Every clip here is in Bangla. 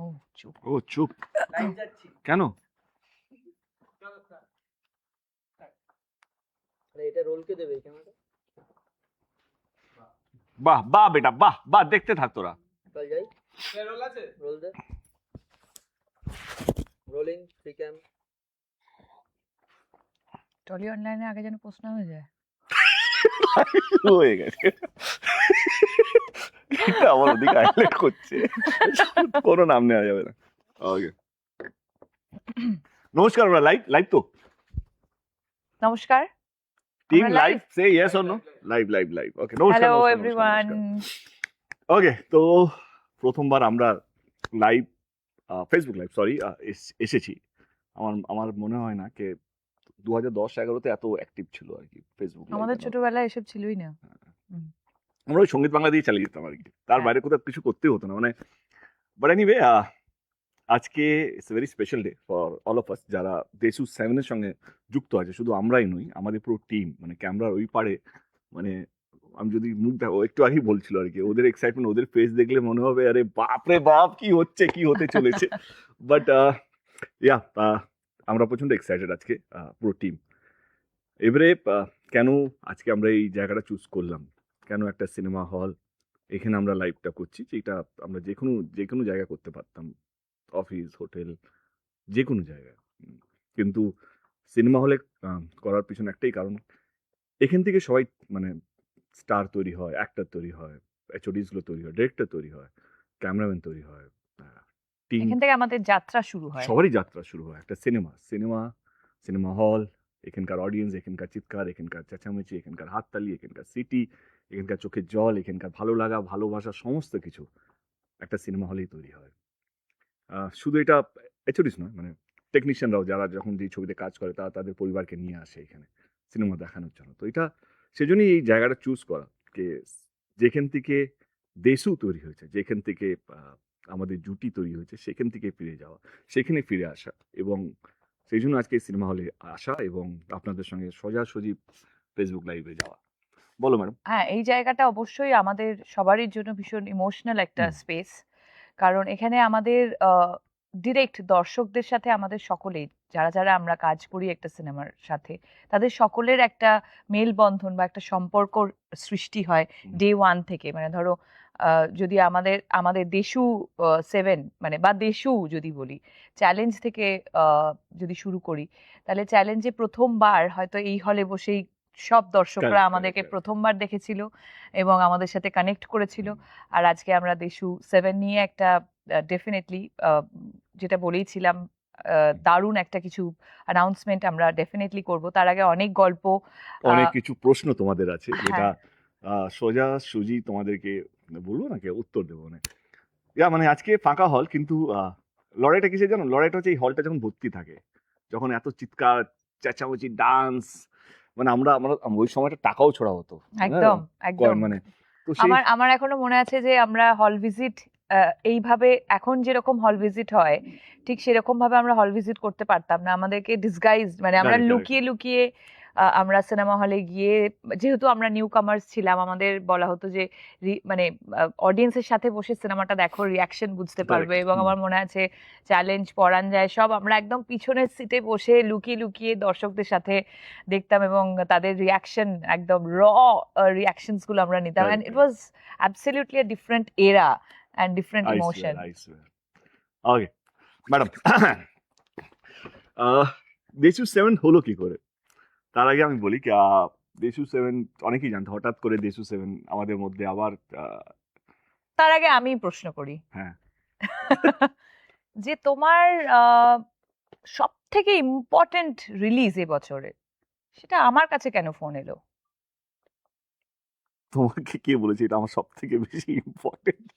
ও চুপ। ও চুপ কেন? এটা রোলকে দেবে ক্যামেরা। বাহ বাহ বেটা বাহ বাহ, দেখতে থাক তোরা। চল যাই। রোল আছে, রোল দে। রোলিং ফ্রি ক্যাম। টলি অনলাইনে আগে যেন প্রশ্ন হয়ে যায়। হয়ে গেছে, এটা আমার ওদিকে হাইলাইট করছে, কোনো নাম নেওয়া যাবে না। ওকে, নমস্কার, আমরা লাইভ লাইভ তো নমস্কার টিম আমরা লাইভ, live? সে yes or no? Live live live. Okay, নমস্কার হ্যালো নমস্কার, এভরিওয়ান। ওকে, তো প্রথমবার আমরা লাইভ, ফেসবুক লাইভ সরি, এসেছি। আমার মনে হয় না কে 2010-11-তে এত অ্যাক্টিভ ছিল আর কি ফেসবুক। আমাদের ছোটবেলায় এসব ছিলই না। আমরা ওই সঙ্গীত বাংলা দিয়ে চালিয়ে যেতাম আর কি, তার বাইরে কোথাও কিছু করতে হতো না মানে। বাট এনিওয়ে, আজকে it's very special day for all of us, যারা দেশু 7-এর সঙ্গে যুক্ত আছে। শুধু আমরাই নই, আমাদের পুরো টিম, মানে ক্যামেরার ওই পারে, মানে আমি যদি মুখ দেখো, একটু আগেই বলছিল আর কি, ওদের এক্সাইটমেন্ট, ওদের ফেস দেখলে মনে হবে আরে বাপ রে বাপ, কি হচ্ছে, কি হতে চলেছে। বাট ইয়া, আমরা প্রচন্ড এক্সাইটেড আজকে, পুরো টিম। এবারে কেন আজকে আমরা এই জায়গাটা চুজ করলাম, কেন একটা সিনেমা হল এখানে আমরা লাইভটা করছি, যেটা আমরা যে কোনো জায়গায় করতে পারতাম, অফিস, হোটেল, যে কোনো জায়গায়। কিন্তু সিনেমা হলে করার পিছনে একটাই কারণ, এখান থেকে সবাই মানে স্টার তৈরি হয়, অ্যাক্টর তৈরি হয়, এইচওডিসগুলো তৈরি হয়, ডিরেক্টর তৈরি হয়, ক্যামেরাম্যান তৈরি হয়, টিম, এখান থেকে আমাদের যাত্রা শুরু হয়। সবারই যাত্রা শুরু হয়। একটা সিনেমা হল, এখানকার অডিয়েন্স, এখানকার চিৎকার, এখানকার চেঁচামেচি, এখানকার হাততালি, এখানকার সিটি, এখানকার চোখের জল, এখানকার ভালো লাগা, ভালোবাসা, সমস্ত কিছু একটা সিনেমা হলেই তৈরি হয়। শুধু এটা এইচওডিস নয়, মানে টেকনিশিয়ানরাও যারা যখন যে ছবিতে কাজ করে, তারা তাদের পরিবারকে নিয়ে আসে এখানে সিনেমা দেখানোর জন্য। তো এটা সেজন্যই এই জায়গাটা চুজ করা, যে যেখান থেকে দেশু তৈরি হয়েছে, যেখান থেকে আমাদের জুটি তৈরি হয়েছে, সেখান থেকে ফিরে যাওয়া, সেখানে ফিরে আসা, এবং সেই জন্য আজকে সিনেমা হলে আসা এবং আপনাদের সঙ্গে সোজাসুজি ফেসবুক লাইভে যাওয়া। বলো ম্যাডাম। হ্যাঁ, এই জায়গাটা অবশ্যই আমাদের সবারই জন্য ভীষণ ইমোশনাল একটা স্পেস। কারণ এখানে আমাদের ডিরেক্ট দর্শকদের সাথে আমাদের সকলেই, যারা যারা আমরা কাজ করি একটা সিনেমার সাথে, তাদের সকলের একটা মেলবন্ধন বা একটা সম্পর্ক সৃষ্টি হয় ডে ওয়ান থেকে। মানে ধরো যদি আমাদের দেশু 7 মানে বা দেশু যদি বলি, চ্যালেঞ্জ থেকে যদি শুরু করি, তাহলে চ্যালেঞ্জে প্রথমবার হয়তো এই হলে বসেই সব দর্শকরা আমাদেরকে প্রথমবার দেখেছিল এবং আমাদের সাথে কানেক্ট করেছিল। আর আজকে আমরা দেশু 7 নিয়ে একটা ডেফিনেটলি, যেটা বলেইছিলাম, দারুণ একটা কিছু অ্যানাউন্সমেন্ট আমরা ডেফিনেটলি করব। তার আগে অনেক গল্প, অনেক কিছু প্রশ্ন তোমাদের আছে, যেটা সোজা সুজি তোমাদেরকে বলবো না, কে উত্তর দেবো না। মানে আজকে ফাঁকা হল, কিন্তু লড়াইটা কিসে জানো? লড়াইটা হচ্ছে এই হলটা যখন ভর্তি থাকে, যখন এত চিৎকার চেঁচামেচি, ডান্স, মানে আমরা ওই সময়টা টাকাও ছড়া হতো একদম একদম। মানে তো আমার এখনো মনে আছে যে আমরা হল ভিজিট এইভাবে, এখন যেরকম হল ভিজিট হয় ঠিক সেরকম ভাবে আমরা হল ভিজিট করতে পারতাম না। আমাদেরকে ডিসগাইজ, মানে আমরা লুকিয়ে লুকিয়ে আমরা সিনেমা হলে গিয়ে, যেহেতু আমরা নিউ কামার্স ছিলাম, আমাদের বলা হতো যে মানে অডিয়েন্সের সাথে বসে সিনেমাটা দেখো, রিয়াকশন বুঝতে পারবে। এবং আমার মনে আছে চ্যালেঞ্জ, পরান যায়, সব আমরা একদম পিছনের সিটে বসে লুকিয়ে লুকিয়ে দর্শকদের সাথে দেখতাম এবং তাদের রিয়াকশন, একদম র রিয়াকশনস গুলো আমরা নিতাম। And it was absolutely a different era and different emotion. Okay madam, Deshu 7 হলো কি করে? তার আগে আমি বলি, দেশু 7 অনেকেই জানতো, হঠাৎ করে দেশু 7 আমাদের মধ্যে আবার। তার আগে আমি প্রশ্ন করি, হ্যাঁ, যে তোমার সব থেকে ইম্পর্টেন্ট রিলিজ এবছরে, সেটা আমার কাছে কেন ফোন এলো? তোমাকে কে বলেছে এটা আমার সব থেকে বেশি ইম্পর্টেন্ট?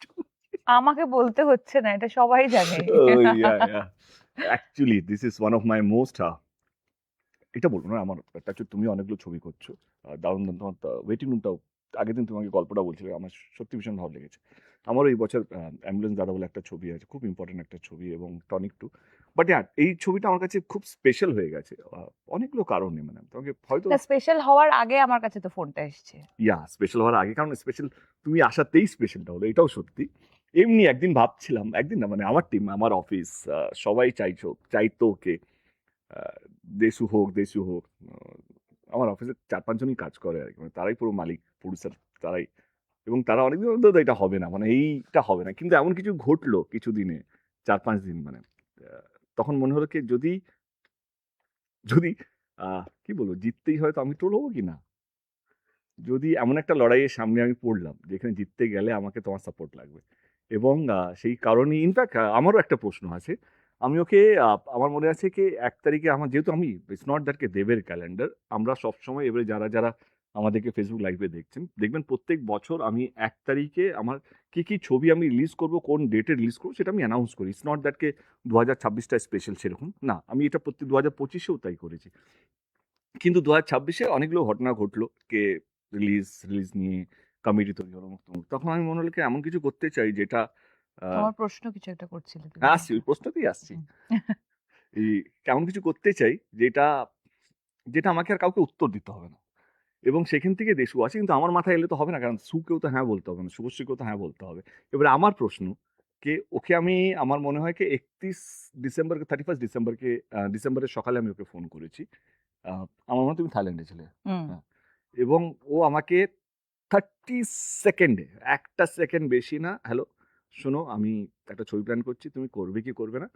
আমাকে বলতে হচ্ছে না, এটা সবাই জানে। Actually this is one of my most, এটা বলবো না, আমার একটা হচ্ছে, তুমি অনেকগুলো ছবি করছো, দারুণ দারুণ, তোমার ওয়েটিং রুমটাও, আগের দিন তোমাকে গল্পটা বলছিলে, আমার সত্যি ভীষণ ভালো লেগেছে। আমারও এই বছর অ্যাম্বুলেন্স দাদা বলে একটা ছবি আছে, খুব ইম্পর্টেন্ট একটা ছবি, এবং টনিক 2। বাট হ্যাঁ, এই ছবিটা আমার কাছে খুব স্পেশাল হয়ে গেছে অনেকগুলো কারণে। মানে তোমাকে হয়তো স্পেশাল হওয়ার আগে আমার কাছে তো ফোনটা এসেছে। স্পেশাল হওয়ার আগে, কারণ স্পেশাল তুমি আসাতেই স্পেশালটা হলো, এটাও সত্যি। এমনি একদিন ভাবছিলাম, একদিন না মানে আমার টিম, আমার অফিস, সবাই চাইতো ওকে দেশু হোক, দেশু হোক। আমার অফিসে 4-5 জনই কাজ করে আর কি, মানে তারাই পুরো মালিক, প্রডিউসার তারাই। এবং তারা অনেকদিন ধরে এটা হবে না, মানে এইটা হবে না, কিন্তু এমন কিছু ঘটলো কিছু দিনে, 4-5 দিন মানে তখন মনে হলো কি যদি যদি কি বলবো, জিততেই হয় তো আমি টোল হবো কি না। যদি এমন একটা লড়াইয়ের সামনে আমি পড়লাম যেখানে জিততে গেলে আমাকে তোমার সাপোর্ট লাগবে, এবং সেই কারণেই ইনফ্যাক্ট আমারও একটা প্রশ্ন আছে। আমি ওকে আমার মনে আছে কি 1 তারিখে আমার, যেহেতু আমি, ইটস নট দ্যাট কে দেবের ক্যালেন্ডার, আমরা সবসময় এবারে যারা যারা আমাদেরকে ফেসবুক লাইভে দেখছেন দেখবেন প্রত্যেক বছর আমি 1 তারিখে আমার কি কি ছবি আমি রিলিজ করব, কোন ডেটে রিলিজ করবো সেটা আমি অ্যানাউন্স করি। ইটস নট দ্যাট কে 2026টা স্পেশাল সেরকম না, আমি এটা প্রত্যেক 2025এও তাই করেছি। কিন্তু 2026-এ অনেকগুলো ঘটনা ঘটলো, কে রিলিজ নিয়ে কমিটি তৈরি হলো মুক্তমুখ। তখন আমি মনে হলো কি এমন কিছু করতে চাই যেটা তোমার প্রশ্ন কিছু একটা করছিলে তুমি আসছি, ওই প্রশ্নতেই আসছি। হুম। এই এমন কিছু করতে চাই যেটা যেটা আমাকে আর কাউকে উত্তর দিতে হবে না, এবং সেখান থেকে দেশু আছে। কিন্তু আমার মাথায় এলে তো হবে না, কারণ সুকেও তো হ্যাঁ বলতে হবে না, শুভশ্রীকেও তো হ্যাঁ বলতে হবে। এবারে আমার প্রশ্ন, কে ওকে আমি, আমার মনে হয় কি 31 ডিসেম্বর, 31 ডিসেম্বরকে ডিসেম্বরের সকালে আমি ওকে ফোন করেছি। আমার মনে হয় তুমি থাইল্যান্ডে ছিলে। হুম। হ্যাঁ, এবং ও আমাকে 30 সেকেন্ডে, 1 সেকেন্ড বেশি না, হ্যালো শোনো আমি একটা ছবি প্ল্যান করছি, তুমি করবে কি করবে না।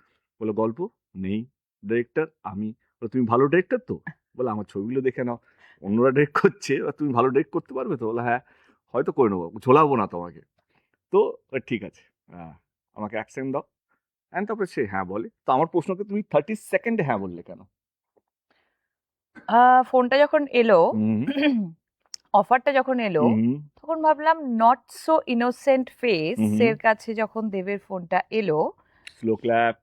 বলো গল্প নেই, ডিরেক্টর আমি। বলো তুমি ভালো ডিরেক্টর তো। বলে আমার ছবিগুলো দেখে নাও, অন্যরা ডিরেক্ট করছে, তুমি ভালো ডিরেক্ট করতে পারবে তো। বলে হ্যাঁ হয়তো করে নেবো, ঝোলাবো না তোমাকে। তো ঠিক আছে, আমাকে 1 সেকেন্ড দাও। অ্যান্ড তারপরে সে হ্যাঁ বলে। তো আমার প্রশ্নকে তুমি 30 সেকেন্ডে হ্যাঁ বললে কেন? ফোনটা যখন এলো, হুম অফারটা যখন এলো, হুম তখন ভাবলাম নট সো ইনোসেন্ট ফেস হুম এর কাছে যখন দেবের ফোনটা এলো, স্লো ক্ল্যাপ,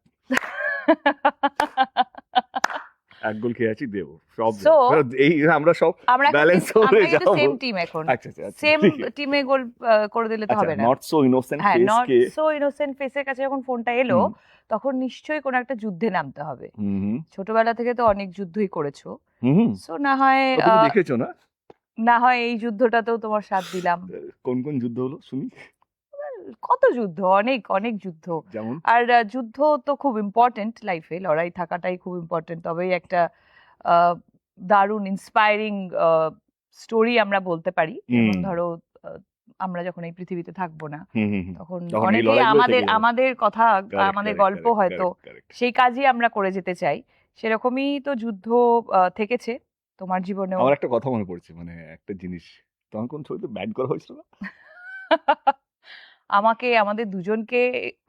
1 গোল খেয়ে আছি, দেবো সব সো দেবো। এই আমরা সব আমরা এখন ব্যালেন্স কিন্তু হয়ে আমরা কিন্তু যাবো। সেম টিম এখন, আচ্ছা আচ্ছা আচ্ছা, সেম ঠিক আছে। টিমে গোল করে দিলে তো আচ্ছা, হবে না। নট সো ইনোসেন্ট হ্যাঁ, face not K. So innocent ফেসের কাছে যখন ফোনটা এলো, হুম তখন নিশ্চয়ই কোনো একটা যুদ্ধে নামতে হবে। হুম হুম ছোটবেলা থেকে তো অনেক যুদ্ধই করেছো, হুম হুম। সো না হয় ও, তুমি দেখেছো না? না হয় এই যুদ্ধটাতেও তোমার সাথ দিলাম। কোন কোন যুদ্ধ হলো শুনি। কত যুদ্ধ, অনেক অনেক যুদ্ধ। যেমন? আর যুদ্ধ তো খুব ইম্পর্টেন্ট লাইফে, লড়াই থাকাটাই খুব ইম্পর্টেন্ট, তবেই একটা আহ, দারুণ ইন্সপায়ারিং স্টোরি আমরা বলতে পারি। যেমন হুম ধরো, আহ, আমরা যখন এই পৃথিবীতে থাকবো না, হুম হুম হুম। তখন তখন এই অনেকেই লড়াইগুলো আমাদের থেকে যাবে। আমাদের কথা, কারেক্ট আমাদের কারেক্ট গল্প কারেক্ট হয়তো কারেক্ট কারেক্ট। সেই কাজই আমরা করে যেতে চাই। সেরকমই তো যুদ্ধ থেকেছে তোমার জীবনেও। আমার একটা কথা মনে পড়ছে, মানে একটা জিনিস, তখন কোন ছবিতে ব্যান করা হয়েছিল না? আমাকে, আমাদের দুজনকে,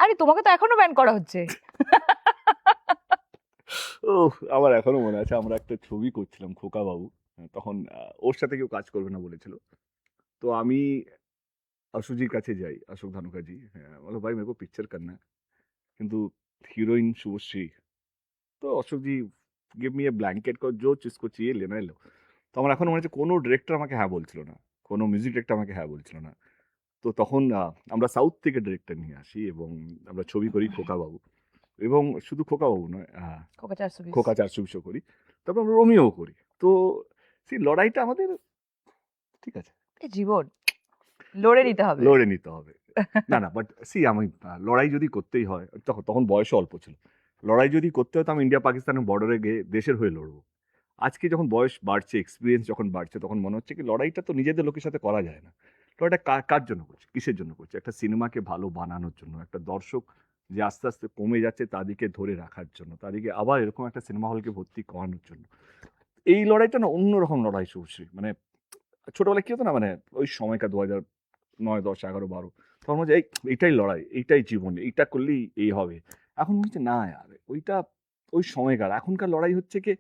আরে তোমাকে তো এখনো ব্যান করা হচ্ছে। ও, আমার এখনো মনে আছে, আমরা একটা ছবি করছিলাম খোকা বাবু। তখন ওর সাথে কেউ কাজ করবে না বলেছিল। তো আমি अशु কাছে যাই, अशोक धानुका जी। বলো ভাই মেরে কো পিকচার করনা है, কিন্তু হিরোইন শুভশ্রী। তো অশোক জি গিভ মি এ ব্ল্যাঙ্কেট, কো जो जिसको चाहिए लेना है लो। তো আমার এখনো মনে হচ্ছে কোনো ডিরেক্টর আমাকে হ্যাঁ বলছিল না, কোনো মিউজিক ডিরেক্টর আমাকে হ্যাঁ বলছিল না। তো তখন আমরা সাউথ থেকে ডিরেক্টর নিয়ে আসি এবং আমরা ছবি করি খোকা বাবু। এবং শুধু খোকা বাবু নয়, খোকা 420। খোকা 420 করি। তারপর আমরা রোমিও করি। তো সেই লড়াইটা আমাদের, ঠিক আছে, এ জীবন লড়ে নিতে হবে। লড়ে নিতে হবে। না না, বাট আমি লড়াই যদি করতেই হয়, তখন তখন বয়সও অল্প ছিল। লড়াই যদি করতে হয় তো আমি ইন্ডিয়া পাকিস্তানের বর্ডারে গিয়ে দেশের হয়ে লড়বো। আজকে যখন বয়স বাড়ছে, এক্সপিরিয়েন্স যখন বাড়ছে, তখন মনে হচ্ছে কি লড়াইটা তো নিজেদের লোকের সাথে করা যায় না। লড়াইটা কার জন্য করছে, কিসের জন্য করছে? একটা সিনেমাকে ভালো বানানোর জন্য, একটা দর্শক যে আস্তে আস্তে কমে যাচ্ছে তাদেরকে ধরে রাখার জন্য, তাদেরকে আবার এরকম একটা সিনেমা হলকে ভর্তি করানোর জন্য। এই লড়াইটা না অন্যরকম লড়াই শুভশ্রী। মানে ছোটবেলায় কি হতো না, মানে ওই সময়কার 2009, 10, 11, 12, তখন মনে হচ্ছে এইটাই লড়াই, এইটাই জীবন, এইটা করলেই এই হবে। এখন মনে হচ্ছে না यार, ওইটা ওই সময়কার। এখনকার লড়াই হচ্ছে কি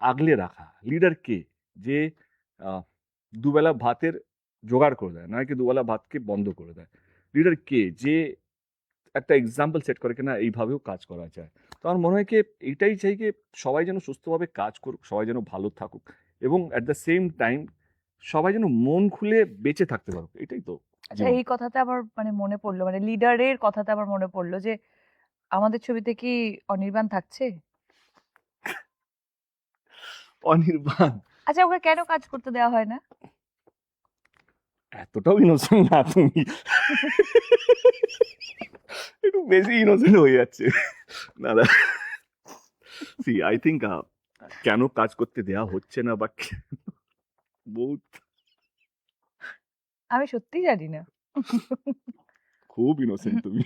আগলে রাখা। লিডার কে? যে দুবেলা ভাতের জোগাড় করে দেয়, নয় কি দুবেলা ভাতকে বন্ধ করে দেয়। লিডার কে? যে একটা এক্সাম্পল সেট করে কিনা এইভাবেও কাজ করা যায়। তো আমার মনে হয় কি এইটাই চাই কি সবাই যেন সুস্থভাবে কাজ করুক, সবাই যেন ভালো থাকুক, এবং অ্যাট দ্য সেম টাইম সবাই যেন মন খুলে বেঁচে থাকতে পারুক। এটাই তো আচ্ছা, জীবন। এই কথাটা আমার মানে মনে পড়লো, মানে লিডারের কথাটা আমার মনে পড়লো যে আমাদের ছবিতে কি অনির্বাণ থাকছে? অনির্বাণ? আচ্ছা, ওকে কেন কাজ করতে দেওয়া হয় না? এতটাও ইনোসেন্ট না তুমি, একটু বেশি ইনোসেন্ট হয়ে যাচ্ছে। না না, সি আই থিঙ্ক কেন কাজ করতে দেয়া হচ্ছে না বা বহুত আমি সত্যি জানি না। খুব ইনোসেন্ট তুমি।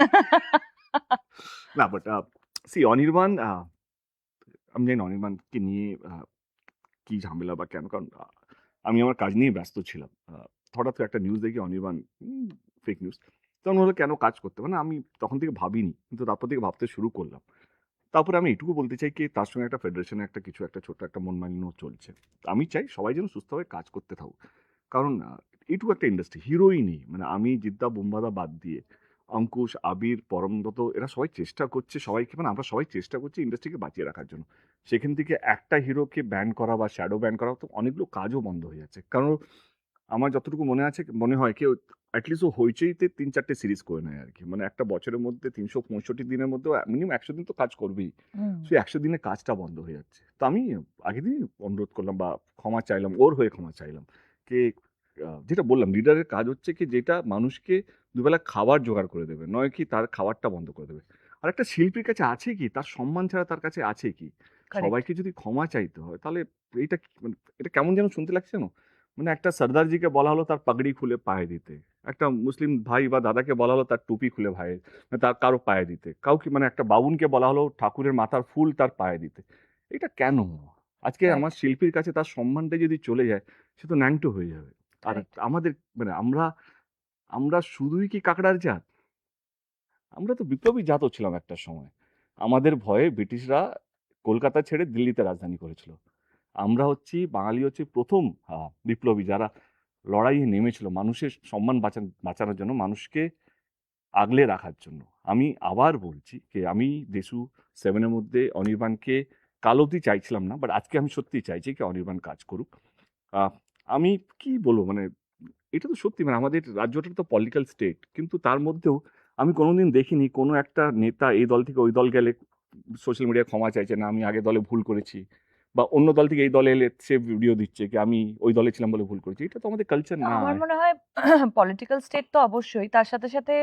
না বাট সি অনির্বাণ, আমি জানি না অনির্বাণকে নিয়ে কি ঝামেলা বা কেন, কারণ আমি আমার কাজ নিয়ে ব্যস্ত ছিলাম। হঠাৎ করে একটা নিউজ দেখি অনির্বাণ, ফেক নিউজ, তখন হলো কেন কাজ করতে, মানে আমি তখন থেকে ভাবিনি, কিন্তু তারপর থেকে ভাবতে শুরু করলাম। তারপরে আমি এটুকু বলতে চাই কি তার সঙ্গে একটা ফেডারেশনে একটা কিছু একটা ছোট্ট একটা মন মালিন্য চলছে। আমি চাই সবাই যেন সুস্থভাবে কাজ করতে থাকুক, কারণ এইটুকু একটা ইন্ডাস্ট্রি, হিরোই নেই, মানে আমি, জিদ্দা, বুম্বাদা বাদ দিয়ে অঙ্কুশ, আবির, পরমব্রত, এরা সবাই চেষ্টা করছে, সবাইকে মানে আমরা সবাই চেষ্টা করছি ইন্ডাস্ট্রিকে বাঁচিয়ে রাখার জন্য। সেখান থেকে একটা হিরোকে ব্যান করা বা শ্যাডো ব্যান করা, তো অনেকগুলো কাজও বন্ধ হয়ে যাচ্ছে। কারণ আমার যতটুকু মনে হয় কেউ অ্যাটলিস্ট ও হইচইতে ৩-৪টে সিরিজ করে নেয় আর কি, মানে একটা বছরের মধ্যে ৩৬৫ দিনের মধ্যে মিনিমাম ১০০ দিন তো কাজ করবেই। হুম, সেই ১০০ দিনে কাজটা বন্ধ হয়ে যাচ্ছে। তো আমি আগের দিনই অনুরোধ করলাম বা ক্ষমা চাইলাম, ওর হয়ে ক্ষমা চাইলাম। কে যেটা বললাম, লিডারের কাজ হচ্ছে কি যেটা মানুষকে দুবেলা খাবার জোগাড় করে দেবে, নয় কি তার খাবারটা বন্ধ করে দেবে। আর একটা শিল্পীর কাছে আছে কি, তার সম্মান ছাড়া তার কাছে আছে কি? কারেক্ট। সবাইকে যদি ক্ষমা চাইতে হয় তাহলে এইটা মানে এটা কেমন যেন শুনতে লাগছে না? মানে একটা সর্দারজিকে বলা হলো তার পাগড়ি খুলে পায়ে দিতে। একটা মুসলিম ভাই বা দাদাকে বলা হলো তার টুপি খুলে মানে তার কারো পায়ে দিতে। কাউকে মানে একটা বামুনকে বলা হলো ঠাকুরের মাথার ফুল তার পায়ে দিতে। এটা কেন? আজকে আমার কারেক্ট। শিল্পীর কাছে তার সম্মানটা যদি চলে যায়, সে তো ন্যাংটো হয়ে যাবে। আর কারেক্ট। আমাদের মানে আমরা আমরা শুধুই কি কাকড়ার জাত? আমরা তো বিপ্লবী জাতও ছিলাম একটা সময়। আমাদের ভয়ে ব্রিটিশরা কলকাতা ছেড়ে দিল্লিতে রাজধানী করেছিল। আমরা হচ্ছি বাঙালি, হচ্ছি ১ম বিপ্লবী যারা লড়াইয়ে নেমেছিল মানুষের সম্মান বাঁচানোর জন্য, মানুষকে আগলে রাখার জন্য। আমি আবার বলছি যে আমি দেশু 7 এর মধ্যে অনির্বাণকে কাল অবধি চাইছিলাম না। বাট আজকে আমি সত্যিই চাইছি কি অনির্বাণ কাজ করুক। আ আমি কি বলবো, মানে এটা তো সত্যি, মানে আমাদের রাজ্যটা তো পলিটিক্যাল স্টেট। কিন্তু তার মধ্যেও আমি কোনোদিন দেখিনি কোনো একটা নেতা এই দল থেকে ওই দল গেলে সোশ্যাল মিডিয়ায় ক্ষমা চাইছে, না আমি আগের দলে ভুল করেছি। বা অন্য দল থেকে এই দলে এলে সে ভিডিও দিচ্ছে কি আমি ওই দলে ছিলাম বলে ভুল করেছি। এটা তো আমাদের কালচার না, না। আমার মনে হয় পলিটিক্যাল স্টেট তো অবশ্যই, তার সাথে সাথে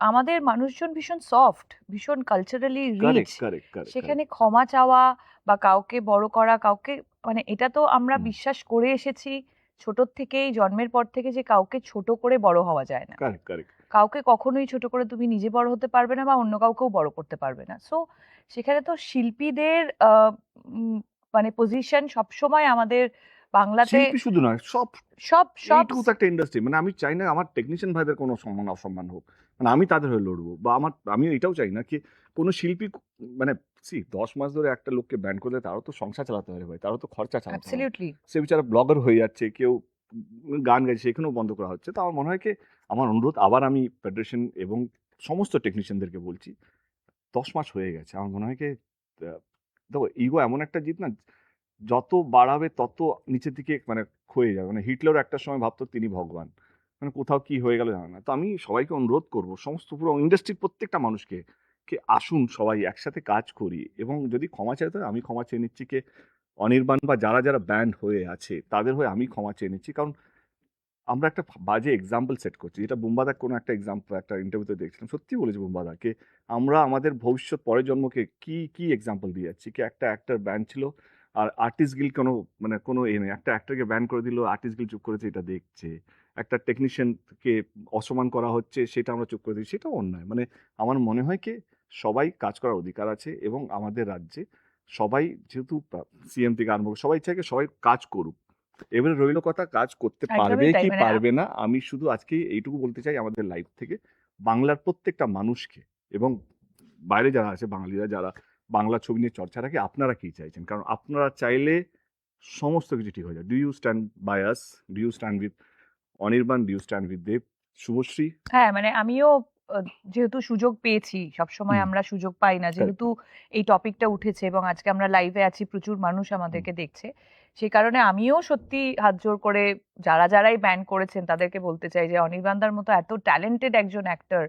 আমাদের মানুষজন ভীষণ সফট, ভীষণ culturally rich. Correct, correct, correct, সেখানে কারেক্ট, ক্ষমা চাওয়া বা কাউকে বড় করা, কাউকে মানে এটা তো আমরা হুম, বিশ্বাস করে এসেছি ছোটর থেকেই, জন্মের পর থেকে, যে কাউকে ছোট করে বড় হওয়া যায় না। Correct, correct. কাউকে কখনোই ছোট করে তুমি নিজে বড় হতে পারবে না বা অন্য কাউকেও বড় করতে পারবে না। সো সেখানে তো শিল্পীদের উম, মানে পজিশন সবসময় আমাদের বাংলাতে শিল্পী শুধু নয়, সব সব সব এইটুকু তো একটা ইন্ডাস্ট্রি। মানে আমি চাই না আমার টেকনিশিয়ান ভাইদের কোনো সম্মান অসম্মান হোক। মানে আমি তাদের হয়ে লড়বো বা আমি এটাও চাই না কি কোনো শিল্পী মানে 10 মাস ধরে একটা লোককে ব্যান করলে তারও তো সংসার চালাতে হবে ভাই, তারও তো খরচা চালাতে হবে। অ্যাবসলিউটলি। সে বেচারা ব্লগার হয়ে যাচ্ছে, কেউ গান গাইছে সেখানেও বন্ধ করা হচ্ছে। তো আমার মনে হয় কি, আমার অনুরোধ আবার আমি ফেডারেশন এবং সমস্ত টেকনিশিয়ানদেরকে বলছি, ১০ মাস হয়ে গেছে। আমার মনে হয় কি দেখো ইগো এমন একটা জিত না, যত বাড়াবে তত নিচের দিকে মানে ক্ষয়ে যাবে। মানে হিটলারও একটা সময় ভাবতো তিনি ভগবান। মানে কোথাও কি হয়ে গেল জানে না। তো আমি সবাইকে অনুরোধ করব, সমস্ত পুরো ইন্ডাস্ট্রির প্রত্যেকটা মানুষকে, আসুন সবাই একসাথে কাজ করি, এবং যদি ক্ষমা চাইতে হয় আমি ক্ষমা চেয়ে নিচ্ছি কে অনির্বাণ বা যারা ব্যান্ড হয়ে আছে তাদের হয়ে আমি ক্ষমা চেয়ে নিচ্ছি। কারণ আমরা একটা বাজে এক্সাম্পল সেট করছি। যেটা বুম্বাদা কোনো একটা এক্সাম্পল একটা ইন্টারভিউতে দেখছিলাম। সত্যি বলেছে বুম্বাদাকে, আমরা আমাদের ভবিষ্যৎ পরের জন্মকে কি এক্সাম্পল দিয়ে যাচ্ছি? কি একটা অ্যাক্টর ব্যান ছিল আর আর্টিস্ট গিল্ড কোনো মানে কোনো নেই। একটা অ্যাক্টরকে ব্যান করে দিল, আর্টিস্ট গিল্ড চুপ করেছে এটা দেখছে। একটা টেকনিশিয়ানকে অসম্মান করা হচ্ছে সেটা আমরা চুপ করে দিচ্ছি। সেটাও অন্যায়। মানে আমার মনে হয় কি সবাই কাজ করার অধিকার আছে, এবং আমাদের রাজ্যে সবাই যেহেতু সিএম থেকে আরম্ভ করে সবাই চায় কি সবাই কাজ করুক। এবারে রইল কথা কাজ করতে পারবে একদমই তাই, কি মানে পারবে না। আমি শুধু আজকে এইটুকু বলতে চাই আমাদের লাইফ থেকে বাংলার প্রত্যেকটা মানুষকে, এবং বাইরে যারা আছে বাঙালিরা যারা বাংলা ছবি নিয়ে চর্চা রাখে, আপনারা কি চাইছেন? কারণ আপনারা চাইলে সমস্ত কিছু ঠিক হয়ে যায়। Do you stand by us? Do you stand with Anirban? Do you stand with Dev, Subhashree? হ্যাঁ, মানে আমিও যেহেতু সুযোগ পেয়েছি, সবসময় হুম, আমরা সুযোগ পাই না, কারেক্ট, যেহেতু এই টপিকটা উঠেছে এবং আজকে আমরা লাইভে আছি, প্রচুর মানুষ হুম, আমাদেরকে দেখছে, সেই কারণে আমিও সত্যি হাত জোর করে যারাই ব্যান করেছেন তাদেরকে বলতে চাই যে অনির্বাণদার মতো এত ট্যালেন্টেড একজন অ্যাক্টর,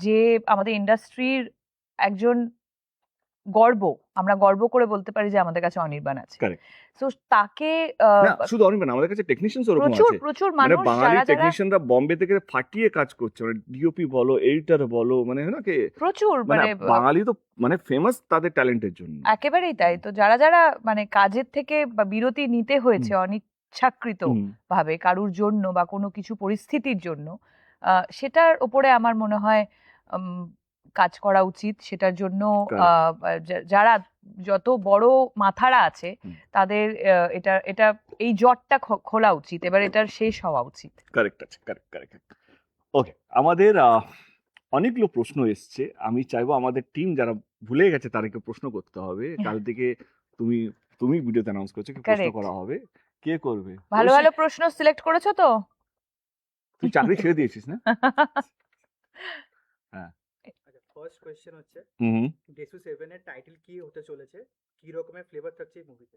যে আমাদের ইন্ডাস্ট্রির একজন গর্ব, আমরা গর্ব করে বলতে পারি যে আমাদের কাছে অনির্বাণ আছে। Correct. তো তাকে না শুধু অনির্বাণ, আমাদের কাছে টেকনিশিয়ানস ওরকম প্রচুর আছে। প্রচুর মানে মানুষ বাঙালি যারা যারা টেকনিশিয়ানরা বোম্বে থেকে ফাটিয়ে কাজ করছে, মানে ডিওপি বলো, এডিটর বলো, মানে না কি, প্রচুর মানে মানে বাঙালি তো মানে ফেমাস তাদের ট্যালেন্টের জন্য। একেবারেই তাই। তো যারা যারা মানে কাজের থেকে বা বিরতি নিতে হয়েছে অনিচ্ছাকৃত হুম, ভাবে কারুর জন্য বা কোনো কিছু পরিস্থিতির জন্য, সেটার ওপরে আমার মনে হয় উম, কাজ করা উচিত। সেটার জন্য Correct. যারা যত বড় মাথারা আছে হুম। তাদের এটা এটা এই জটটা খোলা উচিত, এবার এটার শেষ হওয়া উচিত। কারেক্ট আছে, কারেক্ট কারেক্ট। ওকে, আমাদের অনেকগুলো প্রশ্ন এসছে। আমি চাইবো আমাদের টিম যারা ভুলে গেছে তাদেরকে প্রশ্ন করতে হবে। কাল থেকে তুমি তুমি ভিডিওতে অ্যানাউন্স করছো কি প্রশ্ন Correct. করা হবে, কে করবে? ভালো ঐশী, ভালো প্রশ্ন সিলেক্ট করেছো তো? তুই চাকরি ছেড়ে দিয়েছিস না? হ্যাঁ। আচ্ছা, ফার্স্ট কোয়েশ্চেন হচ্ছে হুম। ডেসু 7 এর টাইটেল কি হতে চলেছে, কি রকমের ফ্লেভার থাকছে এই মুভিতে?